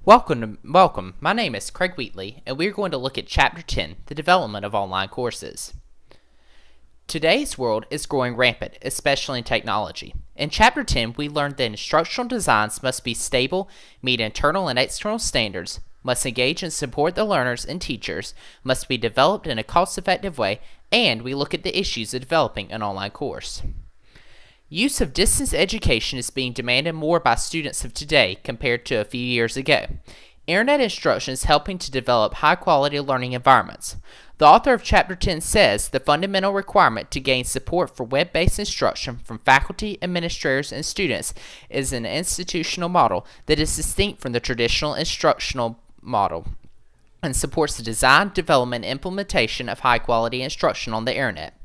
Welcome. My name is Craig Wheatley, and we're going to look at Chapter 10, the development of online courses. Today's world is growing rampant, especially in technology. In Chapter 10, we learned that instructional designs must be stable, meet internal and external standards, must engage and support the learners and teachers, must be developed in a cost-effective way, and we look at the issues of developing an online course. Use of distance education is being demanded more by students of today compared to a few years ago. Internet instruction is helping to develop high-quality learning environments. The author of Chapter 10 says the fundamental requirement to gain support for web-based instruction from faculty, administrators, and students is an institutional model that is distinct from the traditional instructional model and supports the design, development, and implementation of high-quality instruction on the Internet.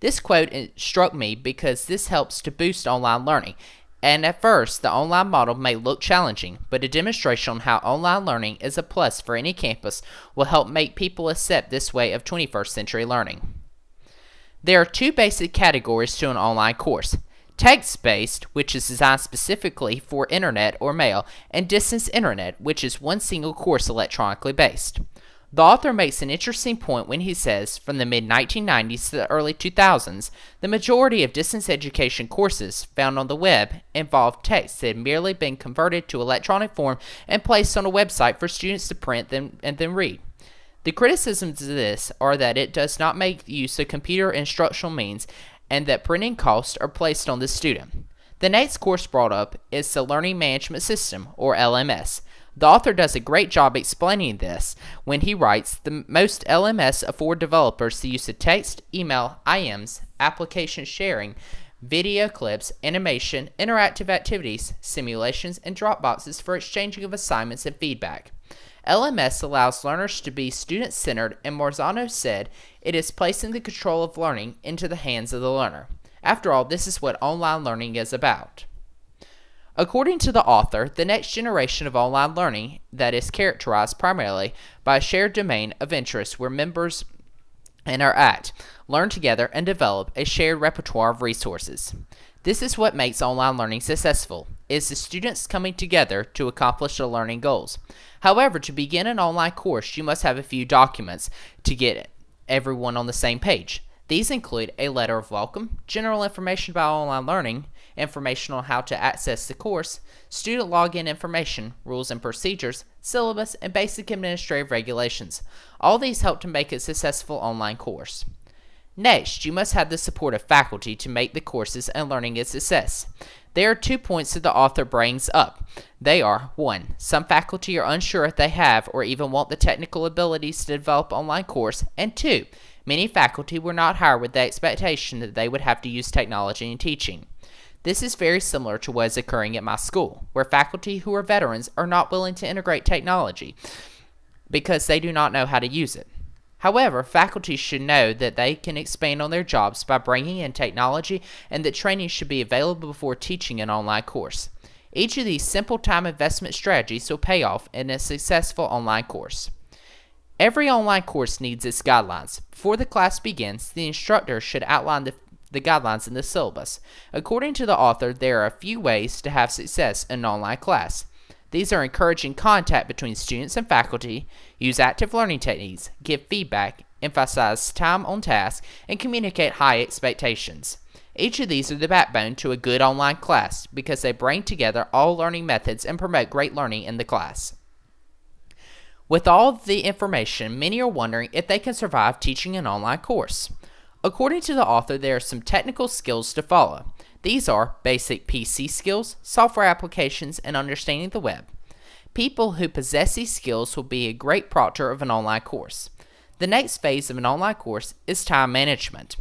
This quote struck me because this helps to boost online learning, and at first the online model may look challenging, but a demonstration on how online learning is a plus for any campus will help make people accept this way of 21st century learning. There are two basic categories to an online course: text-based, which is designed specifically for internet or mail, and distance internet, which is one single course electronically based. The author makes an interesting point when he says, from the mid-1990s to the early 2000s, the majority of distance education courses found on the web involved text that had merely been converted to electronic form and placed on a website for students to print them and then read. The criticisms of this are that it does not make use of computer instructional means and that printing costs are placed on the student. The next course brought up is the Learning Management System, or LMS. The author does a great job explaining this when he writes, the most LMS afford developers the use of text, email, IMs, application sharing, video clips, animation, interactive activities, simulations, and Dropboxes for exchanging of assignments and feedback. LMS allows learners to be student-centered, and Marzano said it is placing the control of learning into the hands of the learner. After all, this is what online learning is about. According to the author, the next generation of online learning that is characterized primarily by a shared domain of interest where members interact, learn together, and develop a shared repertoire of resources. This is what makes online learning successful, is the students coming together to accomplish their learning goals. However, to begin an online course, you must have a few documents to get everyone on the same page. These include a letter of welcome, general information about online learning, information on how to access the course, student login information, rules and procedures, syllabus, and basic administrative regulations. All these help to make a successful online course. Next, you must have the support of faculty to make the courses and learning a success. There are 2 points that the author brings up. They are: 1. Some faculty are unsure if they have or even want the technical abilities to develop an online course, and 2. Many faculty were not hired with the expectation that they would have to use technology in teaching. This is very similar to what is occurring at my school, where faculty who are veterans are not willing to integrate technology because they do not know how to use it. However, faculty should know that they can expand on their jobs by bringing in technology and that training should be available before teaching an online course. Each of these simple time investment strategies will pay off in a successful online course. Every online course needs its guidelines. Before the class begins, the instructor should outline the guidelines in the syllabus. According to the author, there are a few ways to have success in an online class. These are encouraging contact between students and faculty, use active learning techniques, give feedback, emphasize time on task, and communicate high expectations. Each of these are the backbone to a good online class because they bring together all learning methods and promote great learning in the class. With all the information, many are wondering if they can survive teaching an online course. According to the author, there are some technical skills to follow. These are basic PC skills, software applications, and understanding the web. People who possess these skills will be a great proctor of an online course. The next phase of an online course is time management.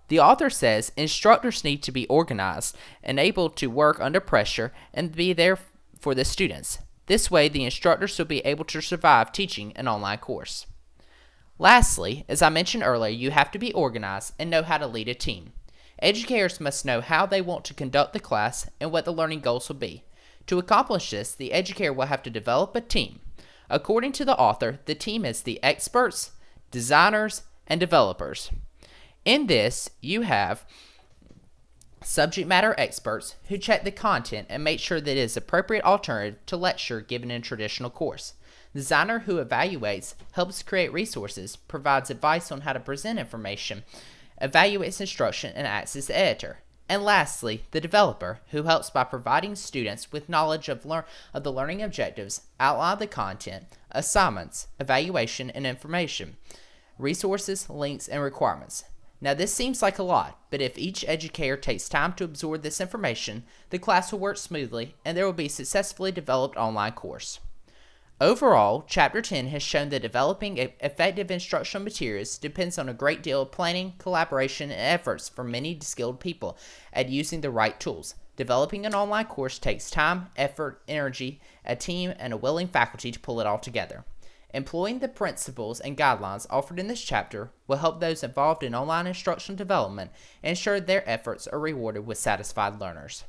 The author says instructors need to be organized and able to work under pressure and be there for the students. This way, the instructors will be able to survive teaching an online course. Lastly, as I mentioned earlier, you have to be organized and know how to lead a team. Educators must know how they want to conduct the class and what the learning goals will be. To accomplish this, the educator will have to develop a team. According to the author, the team is the experts, designers, and developers. In this, you have subject matter experts who check the content and make sure that it is appropriate alternative to lecture given in a traditional course. The designer who evaluates, helps create resources, provides advice on how to present information, evaluates instruction, and acts as the editor. And lastly, the developer, who helps by providing students with knowledge of the learning objectives, outline the content, assignments, evaluation, and information, resources, links, and requirements. Now this seems like a lot, but if each educator takes time to absorb this information, the class will work smoothly and there will be a successfully developed online course. Overall, Chapter 10 has shown that developing effective instructional materials depends on a great deal of planning, collaboration, and efforts from many skilled people at using the right tools. Developing an online course takes time, effort, energy, a team, and a willing faculty to pull it all together. Employing the principles and guidelines offered in this chapter will help those involved in online instructional development ensure their efforts are rewarded with satisfied learners.